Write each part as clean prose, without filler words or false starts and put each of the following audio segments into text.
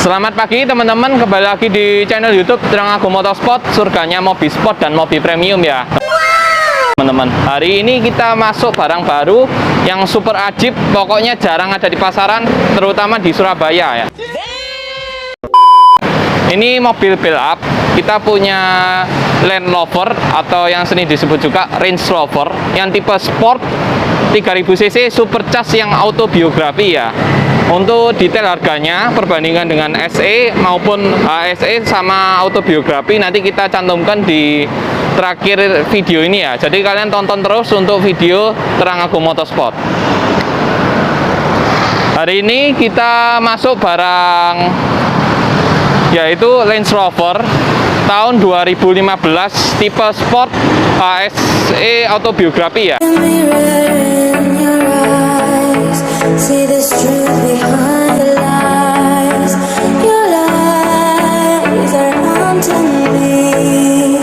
Selamat pagi teman-teman, kembali lagi di channel YouTube Trengagung Motorsport, surganya mobil sport dan mobil premium ya. Teman-teman, hari ini kita masuk barang baru yang super ajib, pokoknya jarang ada di pasaran, terutama di Surabaya ya. Ini mobil build up, kita punya Land Rover atau yang sering disebut juga Range Rover yang tipe sport 3000 cc supercharged yang autobiografi ya. Untuk detail harganya, perbandingan dengan SE maupun HSE sama autobiografi nanti kita cantumkan di terakhir video ini ya. Jadi kalian tonton terus untuk video Trengagung Motorsport. Hari ini kita masuk barang yaitu Range Rover tahun 2015 tipe sport HSE autobiografi ya. See this truth behind the lies. Your lies are haunting me.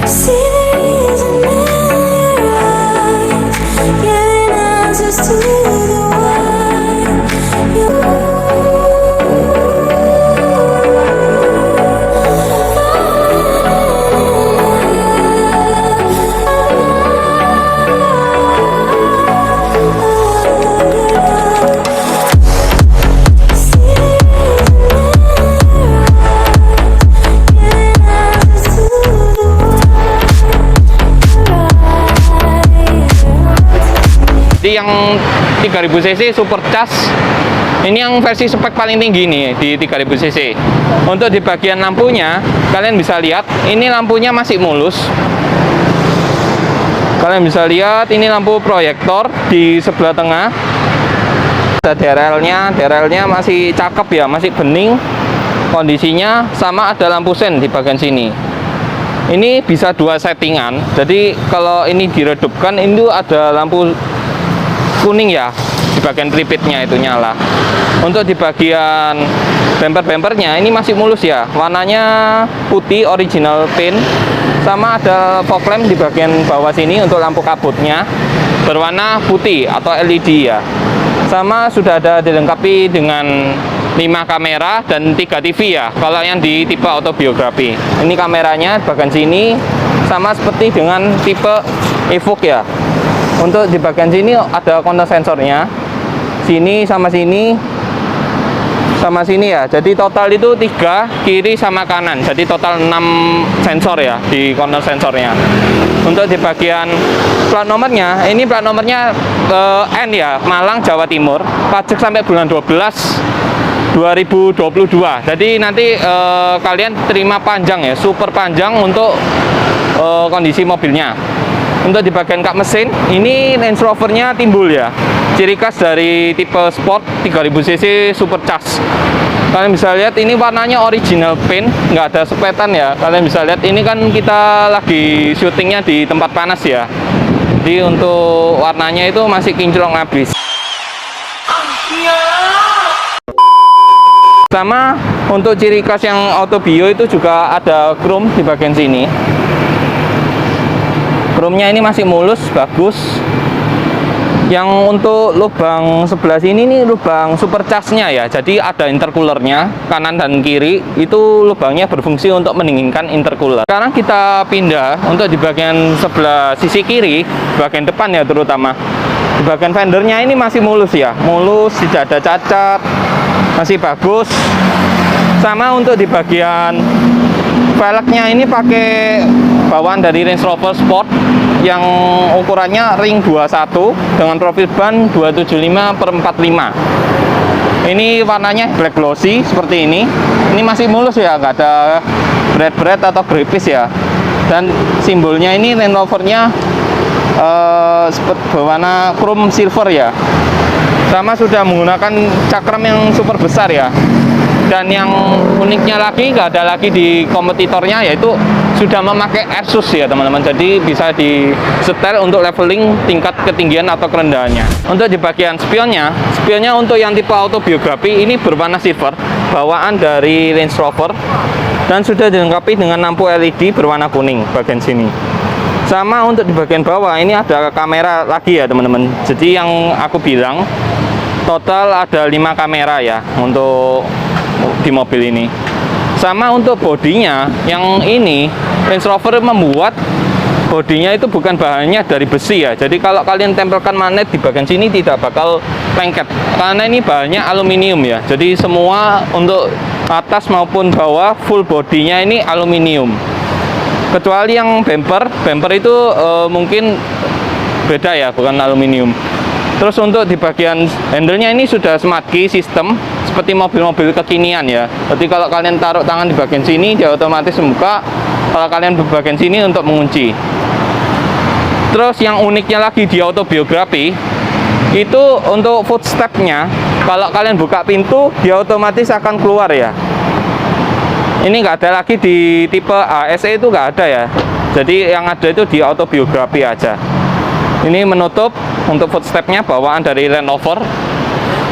See the reason in your eyes, giving answers to the why. Yang 3000 cc supercharged ini yang versi spek paling tinggi nih di 3000 cc. Untuk di bagian lampunya kalian bisa lihat ini lampunya masih mulus. Kalian bisa lihat ini lampu proyektor di sebelah tengah. Ada DRL-nya masih cakep ya, masih bening kondisinya, sama ada lampu sen di bagian sini. Ini bisa dua settingan. Jadi kalau ini diredupkan itu ada lampu kuning ya di bagian tripitnya itu nyala. Untuk di bagian bumper-bumpernya ini masih mulus ya, warnanya putih original paint, sama ada fog lamp di bagian bawah sini untuk lampu kabutnya berwarna putih atau LED ya. Sama sudah ada dilengkapi dengan 5 kamera dan 3 TV ya kalau yang di tipe autobiografi. Ini kameranya di bagian sini sama seperti dengan tipe Evoque ya. Untuk di bagian sini ada kontak sensornya, sini sama sini ya. Jadi total itu 3 kiri sama kanan. Jadi total 6 sensor ya di kontak sensornya. Untuk di bagian plat nomornya, ini plat nomornya N ya, Malang Jawa Timur. Pajak sampai bulan 12 2022. Jadi nanti kalian terima panjang ya, super panjang untuk kondisi mobilnya. Untuk di bagian kap mesin, ini Range Rover-nya timbul ya. Ciri khas dari tipe sport 3000 cc supercharged. Kalian bisa lihat ini warnanya original paint, nggak ada sepetan ya. Kalian bisa lihat ini kan kita lagi syutingnya di tempat panas ya. Jadi untuk warnanya itu masih kinclong habis. Sama untuk ciri khas yang autobio itu juga ada chrome di bagian sini. Chrome-nya ini masih mulus, bagus. Yang untuk lubang sebelah sini nih lubang supercharge-nya ya. Jadi ada intercoolernya kanan dan kiri, itu lubangnya berfungsi untuk mendinginkan intercooler. Sekarang kita pindah untuk di bagian sebelah sisi kiri, bagian depan ya terutama. Di bagian fendernya ini masih mulus ya, mulus, tidak ada cacat, masih bagus. Sama untuk di bagian velgnya ini pakai bawaan dari Range Rover Sport yang ukurannya ring 21 dengan profil ban 275/45. Ini warnanya black glossy seperti ini. Ini masih mulus ya, nggak ada berat atau gripis ya. Dan simbolnya ini Range Rover-nya berwarna chrome silver ya. Sama sudah menggunakan cakram yang super besar ya. Dan yang uniknya lagi, nggak ada lagi di kompetitornya, yaitu sudah memakai Airsus ya teman-teman. Jadi bisa disetel untuk leveling tingkat ketinggian atau kerendahannya. Untuk di bagian spionnya untuk yang tipe autobiografi ini berwarna silver, bawaan dari Range Rover, dan sudah dilengkapi dengan lampu LED berwarna kuning bagian sini. Sama untuk di bagian bawah ini ada kamera lagi ya teman-teman. Jadi yang aku bilang Total ada 5 kamera ya untuk di mobil ini. Sama untuk bodinya, yang ini Range Rover membuat bodinya itu bukan bahannya dari besi ya. Jadi kalau kalian tempelkan magnet di bagian sini tidak bakal lengket, karena ini bahannya aluminium ya. Jadi semua untuk atas maupun bawah full bodinya ini aluminium. Kecuali yang bumper itu mungkin beda ya, bukan aluminium. Terus untuk di bagian handle-nya ini sudah smart key system seperti mobil-mobil kekinian ya. Jadi kalau kalian taruh tangan di bagian sini dia otomatis membuka, kalau kalian di bagian sini untuk mengunci. Terus yang uniknya lagi di autobiografi itu untuk footstep-nya, kalau kalian buka pintu dia otomatis akan keluar ya. Ini nggak ada lagi di tipe ASE, itu nggak ada ya. Jadi yang ada itu di autobiografi aja. Ini menutup untuk footstep-nya bawaan dari Land Rover.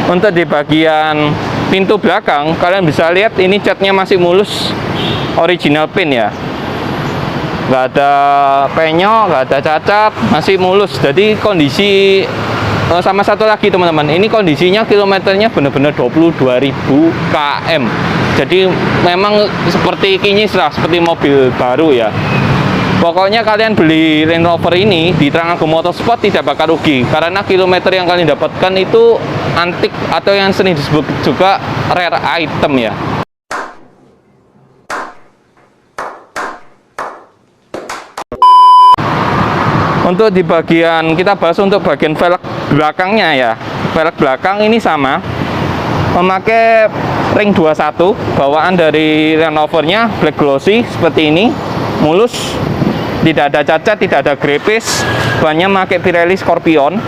Untuk di bagian pintu belakang kalian bisa lihat ini catnya masih mulus, original pin ya, nggak ada penyok, nggak ada cacat, masih mulus. Jadi kondisi sama satu lagi teman-teman, ini kondisinya kilometernya benar-benar 22.000 km. Jadi memang seperti kinyis lah, seperti mobil baru ya. Pokoknya kalian beli Range Rover ini di Trenggalek Motorsport tidak bakal rugi, karena kilometer yang kalian dapatkan itu antik atau yang sering disebut juga rare item ya. Untuk di bagian, kita bahas untuk bagian velg belakangnya ya. Velg belakang ini sama, memakai ring 21 bawaan dari Land Rover-nya, black glossy seperti ini, mulus, tidak ada cacat, tidak ada grepis. Bannya pakai Pirelli Scorpion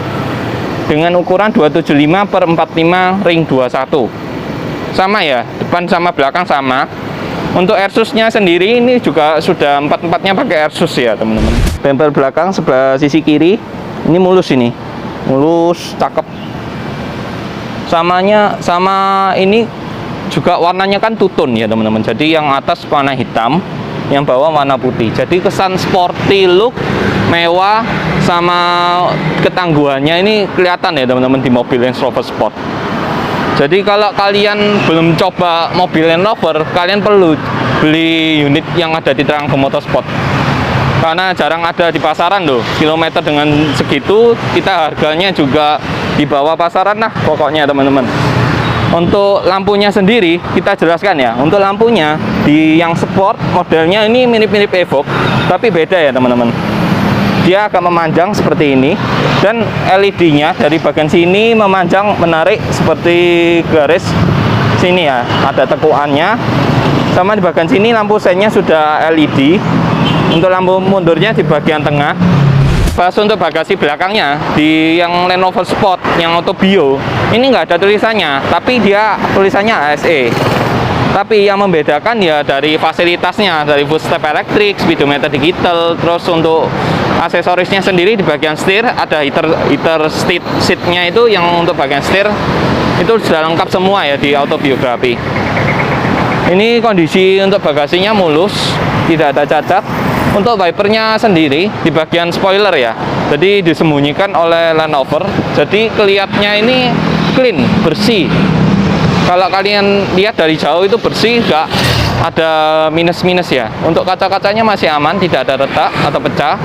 dengan ukuran 275/45 ring 21. Sama ya, depan sama belakang sama. Untuk airsusnya sendiri ini juga sudah empat-empatnya pakai airsus ya teman-teman. Bumper belakang sebelah sisi kiri ini mulus, ini mulus, cakep. Sama ini juga warnanya kan two-tone ya teman-teman. Jadi yang atas warna hitam, yang bawah warna putih. Jadi kesan sporty look, mewah, sama ketangguhannya ini kelihatan ya teman-teman di mobil Range Rover Sport. Jadi kalau kalian belum coba mobil Range Rover, kalian perlu beli unit yang ada di Trenggalek Motorsport, karena jarang ada di pasaran loh. Kilometer dengan segitu, kita harganya juga di bawah pasaran lah pokoknya teman-teman. Untuk lampunya sendiri kita jelaskan ya. Untuk lampunya di yang sport modelnya ini mirip-mirip Evoque, tapi beda ya teman-teman. Dia agak memanjang seperti ini, dan LED-nya dari bagian sini memanjang, menarik seperti garis sini ya, ada tekuannya. Sama di bagian sini lampu seinnya sudah LED. Untuk lampu mundurnya di bagian tengah. Bahas untuk bagasi belakangnya di yang Land Rover Sport yang Auto Bio ini nggak ada tulisannya, tapi dia tulisannya ASE. Tapi yang membedakan ya dari fasilitasnya, dari footstep elektrik, speedometer digital. Terus untuk aksesorisnya sendiri di bagian setir ada heater seatnya, itu yang untuk bagian setir itu sudah lengkap semua ya di autobiografi. Ini kondisi untuk bagasinya mulus, tidak ada cacat. Untuk wipernya sendiri di bagian spoiler ya, jadi disembunyikan oleh Land Rover, jadi kelihatannya ini clean, bersih. Kalau kalian lihat dari jauh itu bersih, nggak ada minus-minus ya. Untuk kaca-kacanya masih aman, tidak ada retak atau pecah.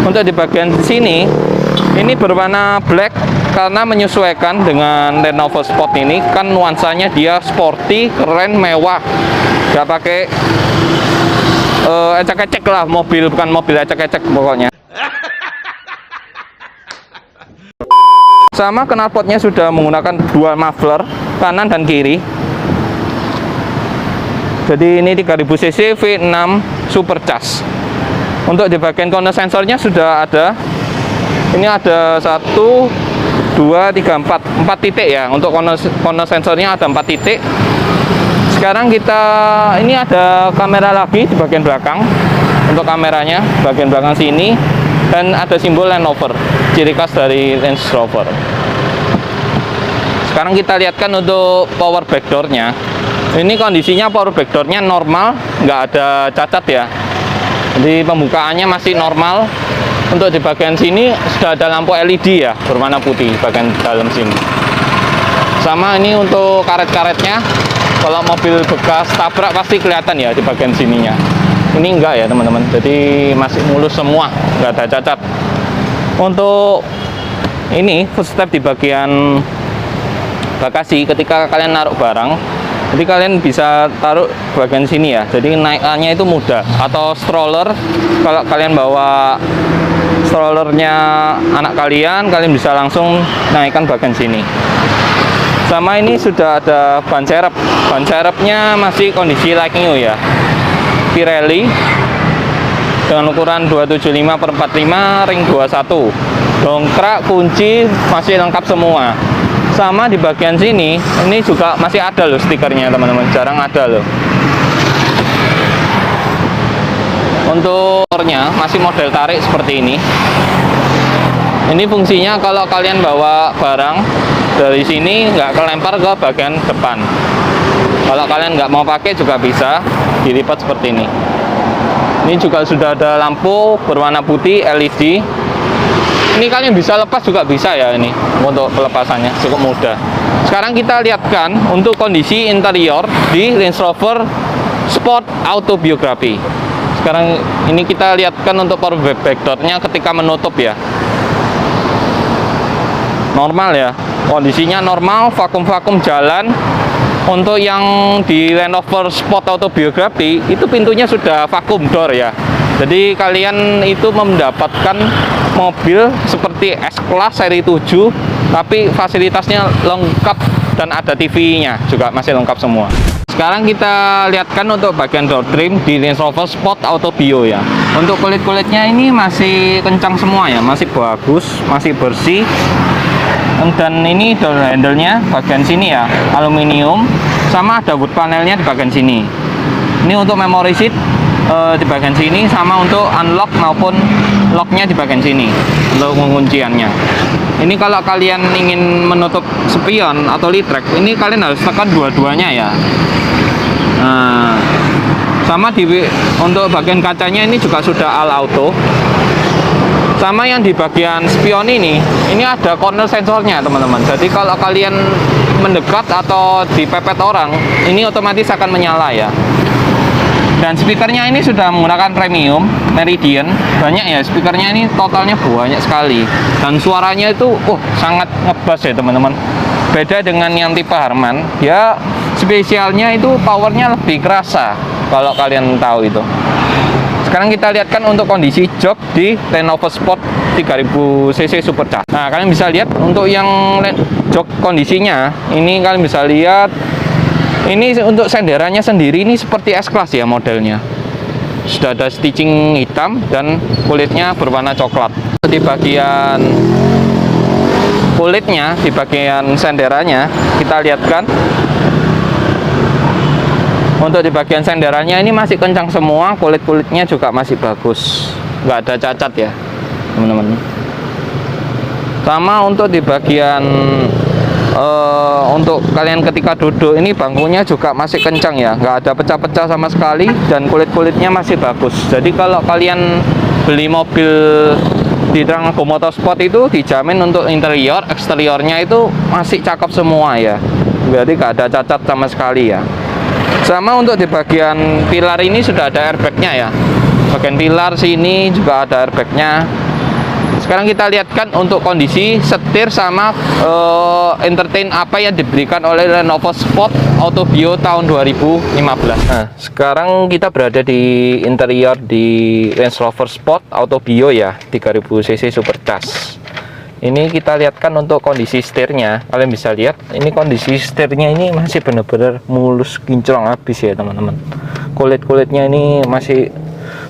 Untuk di bagian sini ini berwarna black karena menyesuaikan dengan Land Rover Sport ini, kan nuansanya dia sporty, keren, mewah. Nggak pakai ecek-ecek lah, mobil bukan mobil ecek-ecek pokoknya. Sama knalpotnya sudah menggunakan dual muffler kanan dan kiri. Jadi ini 3000 cc V6 Supercharged. Untuk di bagian corner sensornya sudah ada. Ini ada 1, 2, 3, 4 titik ya. Untuk corner sensornya ada 4 titik. Sekarang ini ada kamera lagi di bagian belakang. Untuk kameranya bagian belakang sini, dan ada simbol Land Rover, ciri khas dari Range Rover. Sekarang kita lihatkan untuk power backdoor-nya. Ini kondisinya power backdoor-nya normal, nggak ada cacat ya. Jadi pembukaannya masih normal. Untuk di bagian sini sudah ada lampu LED ya, berwarna putih di bagian dalam sini. Sama ini untuk karet-karetnya, kalau mobil bekas tabrak pasti kelihatan ya di bagian sininya. Ini enggak ya teman-teman, jadi masih mulus semua, nggak ada cacat. Untuk ini footstep di bagian bagasi, ketika kalian naruh barang, jadi kalian bisa taruh bagian sini ya, jadi naikannya itu mudah. Atau stroller, kalau kalian bawa strollernya anak kalian bisa langsung naikkan bagian sini. Sama ini sudah ada ban serep. Ban serepnya masih kondisi like new ya, Pirelli dengan ukuran 275/45 ring 21. Dongkrak, kunci masih lengkap semua. Sama di bagian sini, ini juga masih ada loh stikernya teman-teman, jarang ada loh. Untuk motornya masih model tarik seperti ini. Ini fungsinya kalau kalian bawa barang dari sini nggak kelempar ke bagian depan. Kalau kalian nggak mau pakai juga bisa dilipat seperti ini. Ini juga sudah ada lampu berwarna putih LED. Ini kalian bisa lepas juga bisa ya, ini untuk pelepasannya cukup mudah. Sekarang kita lihatkan untuk kondisi interior di Range Rover Sport Autobiography. Sekarang ini kita lihatkan untuk power backdoornya ketika menutup ya. Normal ya, kondisinya normal, vakum-vakum jalan. Untuk yang di Land Rover Sport Autobiography itu pintunya sudah vakum door ya. Jadi kalian itu mendapatkan mobil seperti S-Class seri 7, tapi fasilitasnya lengkap dan ada TV-nya juga masih lengkap semua. Sekarang kita lihatkan untuk bagian door trim di Range Rover Sport Autobio ya. Untuk kulit-kulitnya ini masih kencang semua ya, masih bagus, masih bersih. Dan ini door handle-nya bagian sini ya, aluminium, sama ada wood panelnya di bagian sini. Ini untuk memory seat di bagian sini, sama untuk unlock maupun locknya di bagian sini untuk pengunciannya. Ini kalau kalian ingin menutup spion atau litrek, ini kalian harus tekan dua-duanya ya. Nah, sama untuk bagian kacanya ini juga sudah all auto. Sama yang di bagian spion ini ada corner sensornya teman-teman. Jadi kalau kalian mendekat atau dipepet orang, ini otomatis akan menyala ya. Dan speakernya ini sudah menggunakan premium Meridian. Banyak ya speakernya, ini totalnya banyak sekali. Dan suaranya itu sangat ngebass ya teman-teman. Beda dengan yang tipe Harman, ya spesialnya itu powernya lebih kerasa kalau kalian tahu itu. Sekarang kita lihatkan untuk kondisi jok di Land Rover Sport 3000 cc Supercharged. Nah, kalian bisa lihat untuk yang jok kondisinya, ini kalian bisa lihat ini untuk senderannya sendiri ini seperti S-Class ya modelnya. Sudah ada stitching hitam dan kulitnya berwarna coklat. Di bagian kulitnya, di bagian senderannya kita lihatkan. Untuk di bagian senderannya ini masih kencang semua, kulit-kulitnya juga masih bagus, nggak ada cacat ya teman-teman. Sama untuk di bagian untuk kalian ketika duduk ini bangkunya juga masih kencang ya, nggak ada pecah-pecah sama sekali, dan kulit-kulitnya masih bagus. Jadi kalau kalian beli mobil di Tranggo Motorsport itu dijamin untuk interior, eksteriornya itu masih cakep semua ya, berarti nggak ada cacat sama sekali ya. Sama untuk di bagian pilar ini sudah ada airbagnya ya, bagian pilar sini juga ada airbagnya. Sekarang kita lihatkan untuk kondisi setir sama entertain apa yang diberikan oleh Land Rover Sport Autobio tahun 2015. Nah, sekarang kita berada di interior di Range Rover Sport Autobio ya, 3000 cc Supercharged. Ini kita lihatkan untuk kondisi setirnya. Kalian bisa lihat ini kondisi setirnya ini masih benar-benar mulus, kinclong habis ya teman-teman. Kulit-kulitnya ini masih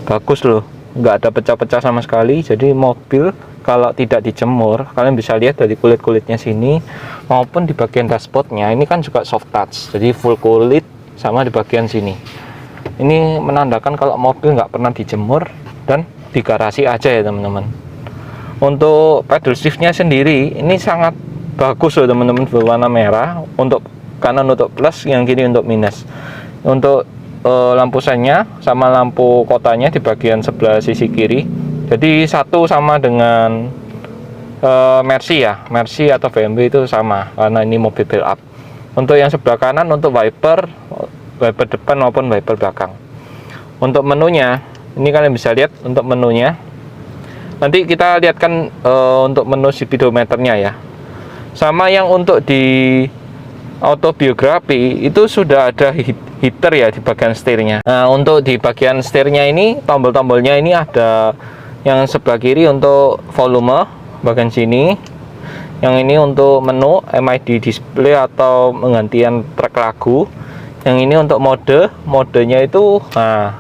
bagus loh, nggak ada pecah-pecah sama sekali. Jadi mobil kalau tidak dijemur, kalian bisa lihat dari kulit-kulitnya sini maupun di bagian dashboardnya ini kan juga soft touch, jadi full kulit. Sama di bagian sini ini menandakan kalau mobil nggak pernah dijemur dan di garasi aja ya teman-teman. Untuk pedal shiftnya sendiri ini sangat bagus loh teman-teman, berwarna merah untuk kanan untuk plus, yang kiri untuk minus. Untuk lampu sennya sama lampu kotanya di bagian sebelah sisi kiri, jadi satu sama dengan Mercy ya, Mercy atau BMW itu sama, karena ini mobil build up. Untuk yang sebelah kanan untuk wiper depan maupun wiper belakang. Untuk menunya, ini kalian bisa lihat untuk menunya. Nanti kita lihatkan untuk menu speedometernya ya. Sama yang untuk di autobiografi itu sudah ada heater ya di bagian setirnya. Nah, untuk di bagian setirnya ini tombol-tombolnya ini ada yang sebelah kiri untuk volume bagian sini. Yang ini untuk menu MID display atau penggantian track lagu. Yang ini untuk modenya itu, nah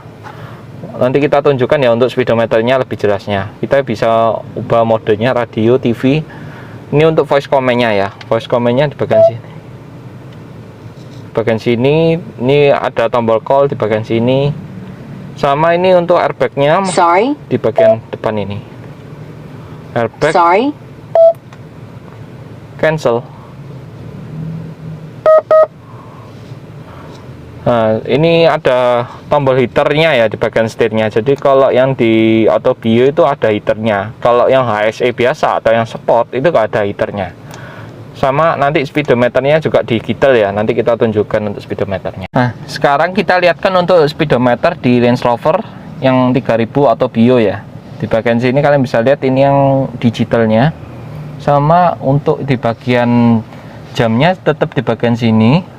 nanti kita tunjukkan ya untuk speedometernya lebih jelasnya. Kita bisa ubah modenya radio, TV. Ini untuk voice command-nya ya. Voice command-nya di bagian sini. Bagian sini ini ada tombol call di bagian sini. Sama ini untuk airbag-nya di bagian depan ini. Airbag. Cancel. Nah, ini ada tombol heaternya ya di bagian setirnya. Jadi kalau yang di Autobio itu ada heaternya. Kalau yang HSE biasa atau yang sport itu nggak ada heaternya. Sama nanti speedometernya juga digital ya. Nanti kita tunjukkan untuk speedometernya. Nah, sekarang kita lihatkan untuk speedometer di Range Rover yang 3000 Autobio ya. Di bagian sini kalian bisa lihat ini yang digitalnya. Sama untuk di bagian jamnya tetap di bagian sini.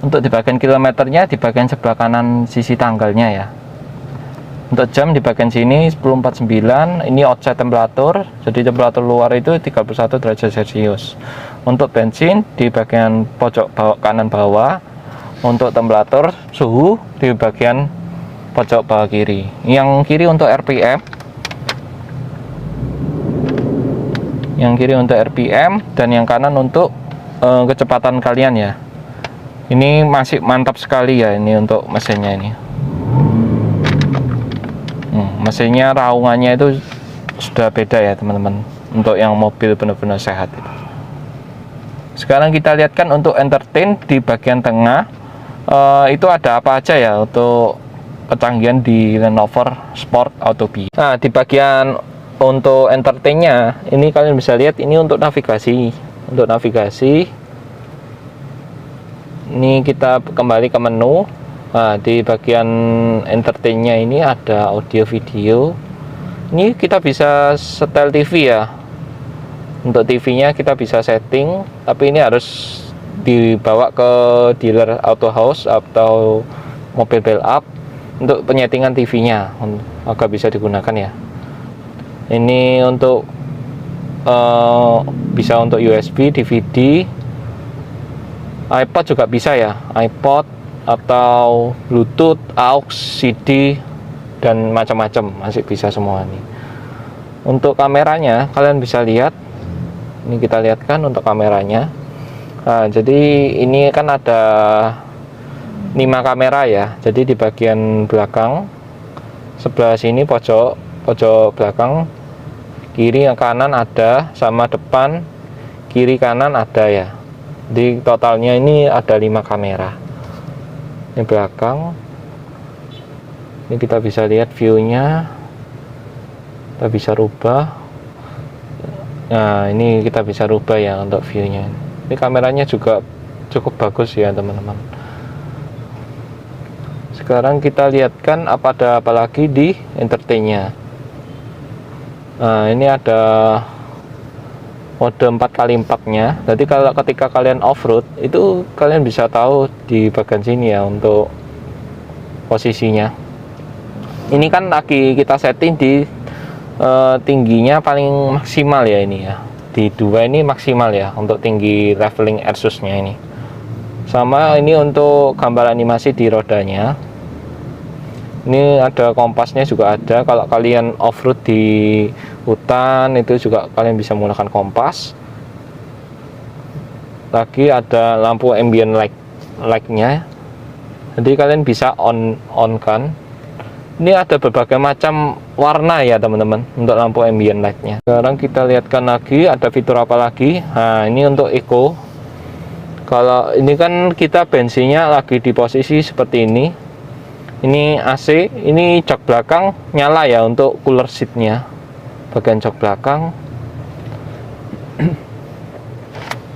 Untuk di bagian kilometernya di bagian sebelah kanan sisi tanggalnya ya. Untuk jam di bagian sini 10.49. Ini outside temperatur, jadi temperatur luar itu 31 derajat Celcius. Untuk bensin di bagian pojok kanan bawah. Untuk temperatur suhu di bagian pojok bawah kiri. Yang kiri untuk RPM. Yang kiri untuk RPM dan yang kanan untuk kecepatan kalian ya. Ini masih mantap sekali ya ini untuk mesinnya ini. Mesinnya raungannya itu sudah beda ya teman-teman. Untuk yang mobil benar-benar sehat itu. Sekarang kita lihatkan untuk entertain di bagian tengah. Itu ada apa aja ya untuk kecanggihan di Land Rover Sport Autobio. Nah, di bagian untuk entertainnya ini kalian bisa lihat ini untuk navigasi. Untuk navigasi ini kita kembali ke menu. Nah, di bagian entertainnya ini ada audio video. Ini kita bisa setel TV ya. Untuk TV-nya kita bisa setting, tapi ini harus dibawa ke dealer auto house atau mobil build up untuk penyetingan TV-nya agar bisa digunakan ya. Ini untuk bisa untuk USB, DVD, iPod juga bisa ya, iPod atau Bluetooth, aux, CD dan macam-macam masih bisa semua nih. Untuk kameranya kalian bisa lihat, ini kita lihatkan untuk kameranya. Nah, jadi ini kan ada 5 kamera ya. Jadi di bagian belakang sebelah sini pojok belakang, kiri kanan ada, sama depan kiri kanan ada ya. Di totalnya ini ada 5 kamera. Ini belakang. Ini kita bisa lihat view-nya. Kita bisa rubah. Nah, ini kita bisa rubah ya untuk view-nya. Ini kameranya juga cukup bagus ya, teman-teman. Sekarang kita lihatkan ada apa lagi di entertain-nya. Nah, ini ada mode 4x4-nya. Jadi kalau ketika kalian off-road itu kalian bisa tahu di bagian sini ya untuk posisinya. Ini kan lagi kita setting di tingginya paling maksimal ya ini ya. Di 2 ini maksimal ya untuk tinggi leveling Airsus-nya ini. Sama ini untuk gambar animasi di rodanya. Ini ada kompasnya juga ada. Kalau kalian off-road di hutan itu juga kalian bisa menggunakan kompas. Lagi ada lampu ambient light-nya. Jadi kalian bisa on kan. Ini ada berbagai macam warna ya teman-teman untuk lampu ambient light-nya. Sekarang kita lihatkan lagi ada fitur apa lagi. Nah, ini untuk eco. Kalau ini kan kita bensinnya lagi di posisi seperti ini. Ini AC, ini jok belakang nyala ya untuk cooler seatnya. Bagian jok belakang.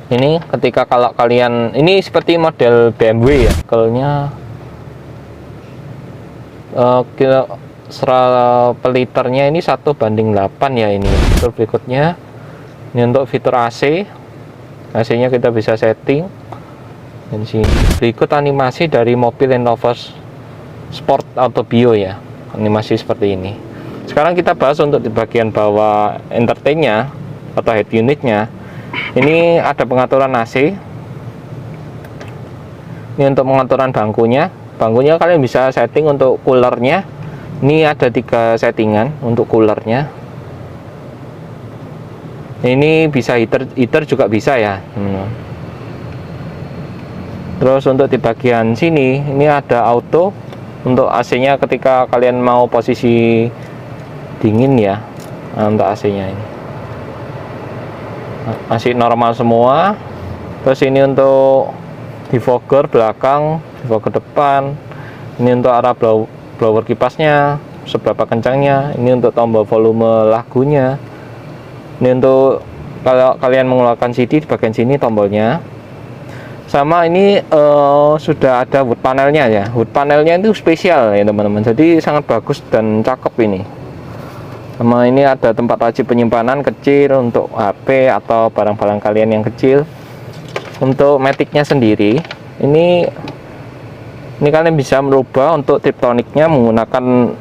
Ini ketika kalau kalian, ini seperti model BMW ya, kalau-nya per liternya ini 1:8 ya ini. Terus berikutnya ini untuk fitur AC. AC-nya kita bisa setting. Dan sini berikut animasi dari mobil Land Rover Sport Auto Bio ya. Animasi seperti ini. Sekarang kita bahas untuk di bagian bawah entertain-nya atau head unit-nya. Ini ada pengaturan AC. Ini untuk pengaturan bangkunya. Bangkunya kalian bisa setting untuk coolernya. Ini ada 3 settingan untuk coolernya. Ini bisa heater juga bisa ya. Terus untuk di bagian sini ini ada auto untuk AC-nya ketika kalian mau posisi dingin ya. Untuk AC-nya ini masih normal semua. Terus ini untuk defogger belakang, defogger depan. Ini untuk arah blower kipasnya, seberapa kencangnya. Ini untuk tombol volume lagunya. Ini untuk kalau kalian mengeluarkan CD di bagian sini tombolnya. Sama ini sudah ada wood panelnya ya. Wood panelnya itu spesial ya teman-teman. Jadi sangat bagus dan cakep ini. Sama ini ada tempat laci penyimpanan kecil untuk HP atau barang-barang kalian yang kecil. Untuk maticnya sendiri, ini kalian bisa merubah untuk tiptoniknya menggunakan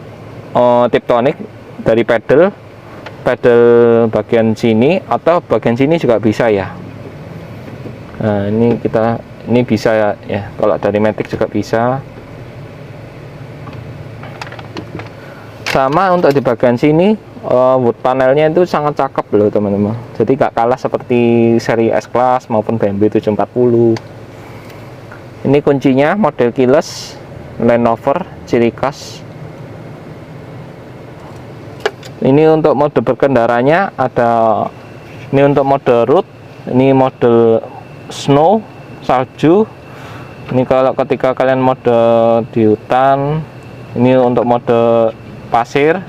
tiptonik dari pedal bagian sini atau bagian sini juga bisa ya. Nah, ini bisa ya. Kalau dari matic juga bisa. Sama untuk di bagian sini wood panelnya itu sangat cakep loh teman-teman. Jadi gak kalah seperti seri S-Class maupun BMW 740. Ini kuncinya model keyless Land Rover ciri khas. Ini untuk mode berkendaranya ada, ini untuk mode road, ini mode snow salju. Ini kalau ketika kalian mode di hutan, ini untuk mode pasir,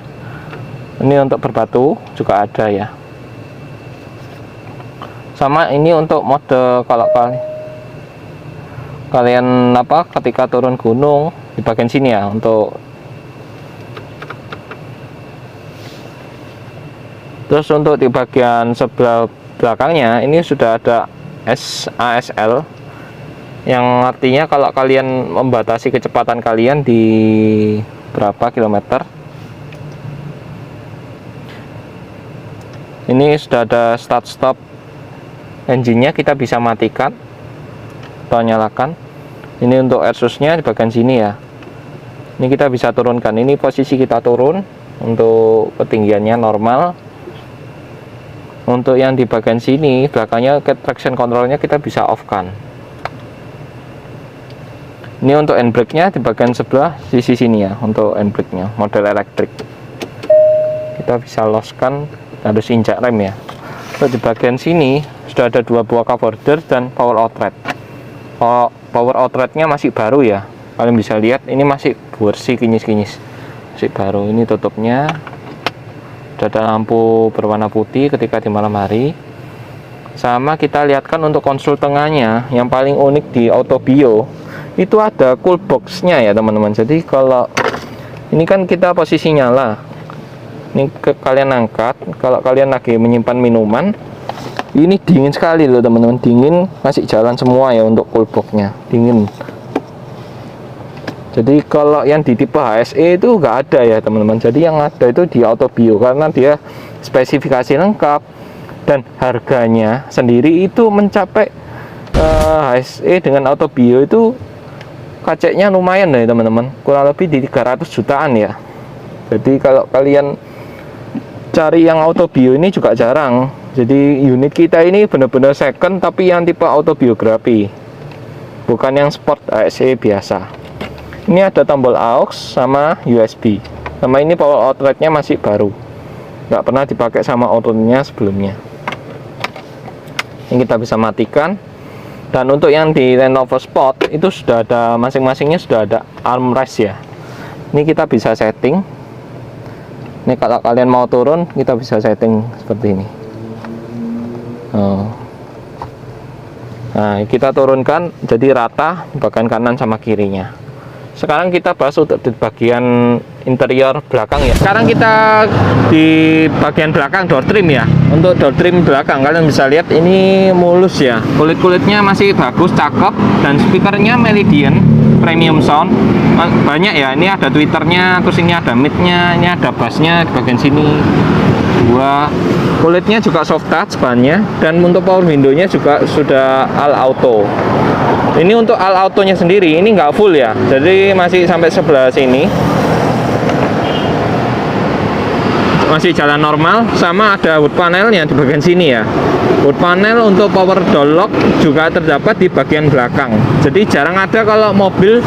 ini untuk berbatu juga ada ya. Sama ini untuk mode kalau kalian ketika turun gunung di bagian sini ya. Untuk terus untuk di bagian sebelah belakangnya ini sudah ada ASL, yang artinya kalau kalian membatasi kecepatan kalian di berapa kilometer. Ini sudah ada start stop engine-nya, kita bisa matikan atau nyalakan. Ini untuk airsource-nya di bagian sini ya. Ini kita bisa turunkan. Ini posisi kita turun untuk ketinggiannya normal. Untuk yang di bagian sini belakangnya traction control-nya kita bisa off-kan. Ini untuk handbrake-nya di bagian sebelah sisi sini ya, untuk handbrake-nya model elektrik. Kita bisa loss-kan, harus injak rem ya. Untuk di bagian sini sudah ada 2 buah cup holder dan power outlet. Power outletnya masih baru ya, kalian bisa lihat ini masih bersih, kinyis-kinyis, masih baru. Ini tutupnya sudah ada lampu berwarna putih ketika di malam hari. Sama kita lihatkan untuk konsol tengahnya, yang paling unik di Auto Bio itu ada cool box-nya ya teman-teman. Jadi kalau ini kan kita posisi nyala, ini kalian angkat, kalau kalian lagi menyimpan minuman, ini dingin sekali loh teman-teman, dingin, masih jalan semua ya untuk cool box-nya, dingin. Jadi kalau yang di tipe HSE itu nggak ada ya teman-teman. Jadi yang ada itu di Auto Bio, karena dia spesifikasi lengkap dan harganya sendiri itu mencapai HSE dengan Auto Bio itu kaceknya lumayan ya teman-teman, kurang lebih di 300 jutaan ya. Jadi kalau kalian cari yang Auto Bio ini juga jarang. Jadi unit kita ini benar-benar second, tapi yang tipe autobiografi, bukan yang sport ASE biasa. Ini ada tombol aux sama USB. Sama ini power outletnya masih baru, nggak pernah dipakai sama outletnya sebelumnya. Ini kita bisa matikan. Dan untuk yang di Land Rover Sport itu sudah ada, masing-masingnya sudah ada armrest ya. Ini kita bisa setting. Ini kalau kalian mau turun, kita bisa setting seperti ini. Oh. Nah, kita turunkan jadi rata bagian kanan sama kirinya. Sekarang kita bahas untuk di bagian interior belakang ya. Sekarang kita di bagian belakang door trim ya. Untuk door trim belakang kalian bisa lihat ini mulus ya. Kulit-kulitnya masih bagus, cakep, dan speakernya Meridian premium sound. Banyak ya. Ini ada tweeternya, terus ini ada midnya, ini ada bassnya di bagian sini. Kulitnya juga soft touch bannya, dan untuk power windownya juga sudah all auto. Ini untuk all autonya sendiri, ini nggak full ya, jadi masih sampai sebelah sini masih jalan normal. Sama ada wood panelnya di bagian sini ya. Wood panel untuk power door lock juga terdapat di bagian belakang. Jadi jarang ada kalau mobil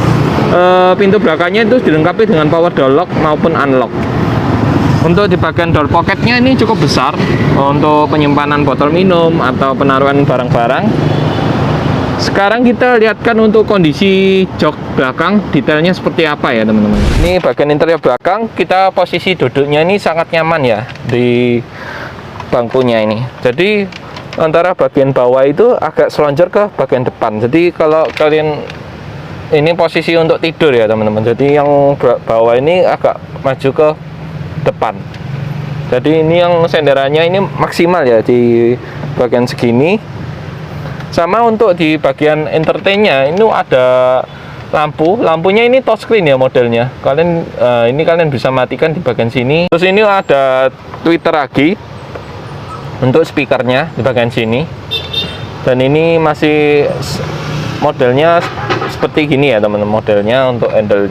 pintu belakangnya itu dilengkapi dengan power door lock maupun unlock. Untuk di bagian door pocketnya ini cukup besar untuk penyimpanan botol minum atau penaruhan barang-barang. Sekarang kita lihatkan untuk kondisi jok belakang detailnya seperti apa ya teman-teman. Ini bagian interior belakang, kita posisi duduknya ini sangat nyaman ya di bangkunya ini. Jadi antara bagian bawah itu agak selonjor ke bagian depan. Jadi kalau kalian ini posisi untuk tidur ya teman-teman. Jadi yang bawah ini agak maju ke depan. Jadi ini yang senderannya ini maksimal ya di bagian segini. Sama untuk di bagian entertainnya ini ada lampunya ini touchscreen ya modelnya. Ini kalian bisa matikan di bagian sini. Terus ini ada tweeter lagi untuk speakernya di bagian sini. Dan ini masih modelnya seperti gini ya teman-teman, modelnya untuk handle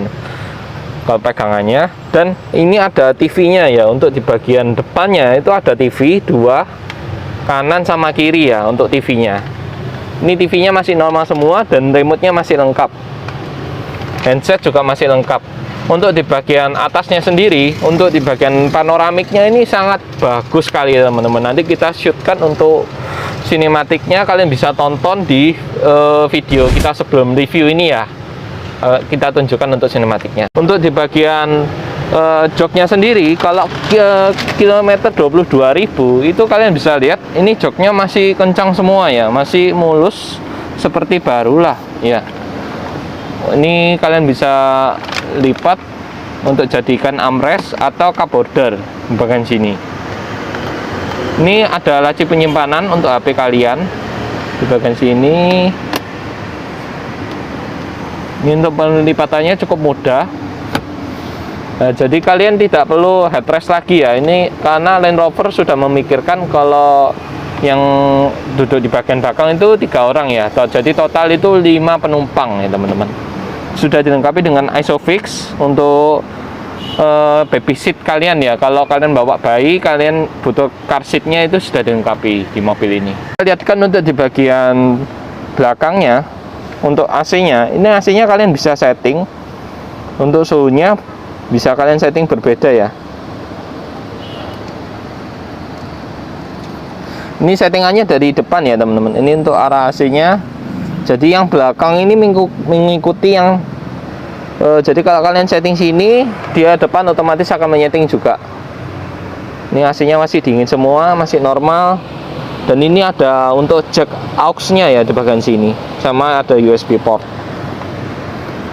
pegangannya. Dan ini ada TV-nya ya, untuk di bagian depannya itu ada TV dua, kanan sama kiri ya untuk TV-nya. Ini TV-nya masih normal semua dan remote-nya masih lengkap. Handset juga masih lengkap. Untuk di bagian atasnya sendiri, untuk di bagian panoramiknya ini sangat bagus sekali ya teman-teman. Nanti kita shootkan untuk sinematiknya, kalian bisa tonton di video kita sebelum review ini ya. Kita tunjukkan untuk sinematiknya. Untuk di bagian joknya sendiri, kalau kilometer 22.000 itu kalian bisa lihat ini joknya masih kencang semua ya, masih mulus seperti baru lah ya. Ini kalian bisa lipat untuk jadikan armrest atau cup holder di bagian sini. Ini ada laci penyimpanan untuk HP kalian di bagian sini. Ini untuk penlipatannya cukup mudah. Nah, jadi kalian tidak perlu headrest lagi ya. Ini karena Land Rover sudah memikirkan kalau yang duduk di bagian belakang itu 3 orang ya. Jadi total itu 5 penumpang ya teman-teman. Sudah dilengkapi dengan Isofix untuk baby seat kalian ya. Kalau kalian bawa bayi, kalian butuh car seatnya itu sudah dilengkapi di mobil ini. Kita lihatkan untuk di bagian belakangnya, untuk AC-nya. Ini AC-nya kalian bisa setting. Untuk suhunya bisa kalian setting berbeda ya. Ini settingannya dari depan ya teman-teman. Ini untuk arah AC-nya. Jadi yang belakang ini mengikuti yang jadi kalau kalian setting sini, dia depan otomatis akan menyeting juga. Ini AC-nya masih dingin semua, masih normal. Dan ini ada untuk jack aux-nya ya di bagian sini. Sama ada USB port.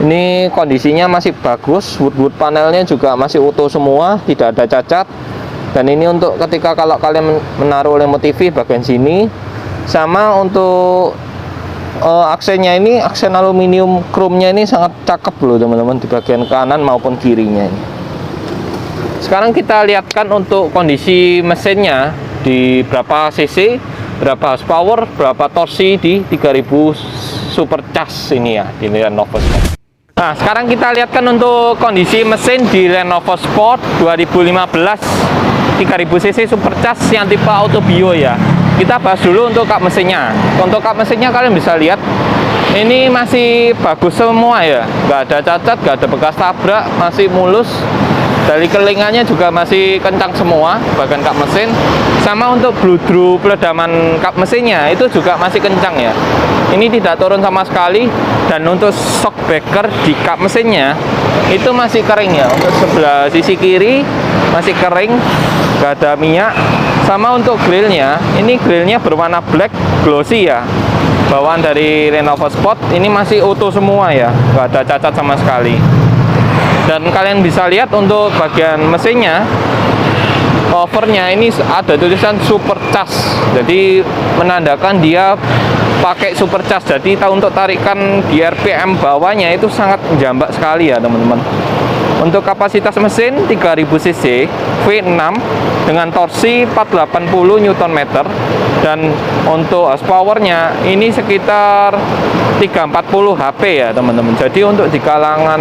Ini kondisinya masih bagus, wood panelnya juga masih utuh semua, tidak ada cacat. Dan ini untuk ketika kalau kalian menaruh remote TV bagian sini. Sama untuk aksennya ini, aksen aluminium chrome-nya ini sangat cakep loh teman-teman, di bagian kanan maupun kirinya ini. Sekarang kita lihatkan untuk kondisi mesinnya di berapa cc, berapa horsepower, berapa torsi di 3000 supercharge ini ya di Land Rover Sport. Nah, sekarang kita lihatkan untuk kondisi mesin di Land Rover Sport 2015 3000 cc supercharge yang tipe auto bio ya. Kita bahas dulu untuk kap mesinnya. Untuk kap mesinnya kalian bisa lihat ini masih bagus semua ya, nggak ada cacat, nggak ada bekas tabrak, masih mulus. Dari kelingannya juga masih kencang semua bagian kap mesin. Sama untuk bludru peredaman kap mesinnya itu juga masih kencang ya. Ini tidak turun sama sekali. Dan untuk shock breaker di kap mesinnya itu masih kering ya. Untuk sebelah sisi kiri masih kering, nggak ada minyak. Sama untuk grillnya, ini grillnya berwarna black glossy ya. Bawaan dari Lenovo Spot ini masih utuh semua ya, nggak ada cacat sama sekali. Dan kalian bisa lihat untuk bagian mesinnya, covernya ini ada tulisan super charge, jadi menandakan dia pakai super charge. Jadi untuk tarikan di RPM bawahnya itu sangat jambak sekali ya teman-teman. Untuk kapasitas mesin 3000 cc V6 dengan torsi 480 Nm, dan untuk horsepowernya ini sekitar 340 HP ya teman-teman. Jadi untuk di kalangan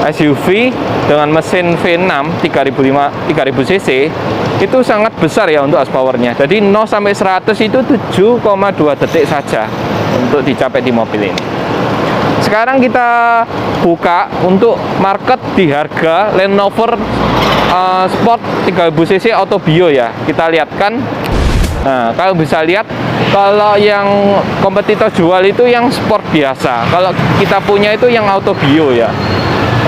SUV dengan mesin V6 3000 cc itu sangat besar ya untuk horsepowernya. Jadi 0 sampai 100 itu 7,2 detik saja untuk dicapai di mobil ini. Sekarang kita buka untuk market di harga Lenovo Sport 3000 cc Auto Bio ya. Kita lihatkan. Nah, kalau bisa lihat, kalau yang kompetitor jual itu yang sport biasa, kalau kita punya itu yang Auto Bio ya.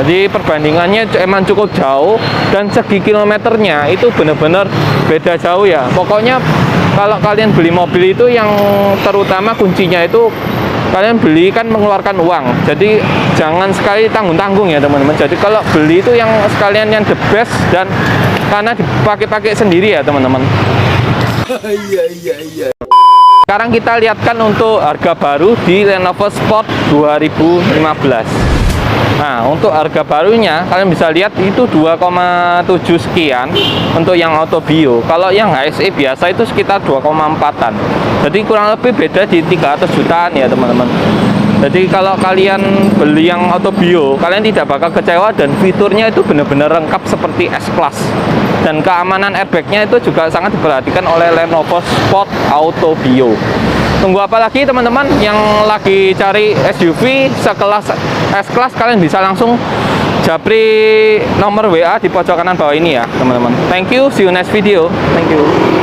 Jadi perbandingannya emang cukup jauh, dan segi kilometernya itu benar-benar beda jauh ya. Pokoknya kalau kalian beli mobil itu yang terutama kuncinya itu kalian beli kan mengeluarkan uang. Jadi jangan sekali tanggung-tanggung ya teman-teman. Jadi kalau beli itu yang sekalian yang the best, dan karena dipakai-pakai sendiri ya teman-teman. Sekarang kita lihatkan untuk harga baru di Lenovo Sport 2015. Nah, untuk harga barunya kalian bisa lihat itu 2,7 sekian untuk yang Auto Bio. Kalau yang HSE biasa itu sekitar 2,4-an. Jadi kurang lebih beda di 300 jutaan ya teman-teman. Jadi kalau kalian beli yang Auto Bio, kalian tidak bakal kecewa, dan fiturnya itu benar-benar lengkap seperti S-Class. Dan keamanan airbagnya itu juga sangat diperhatikan oleh Lenovo Sport Auto Bio. Tunggu apa lagi teman-teman yang lagi cari SUV sekelas S-Class? Kalian bisa langsung japri nomor WA di pojok kanan bawah ini ya teman-teman. Thank you, see you next video. Thank you.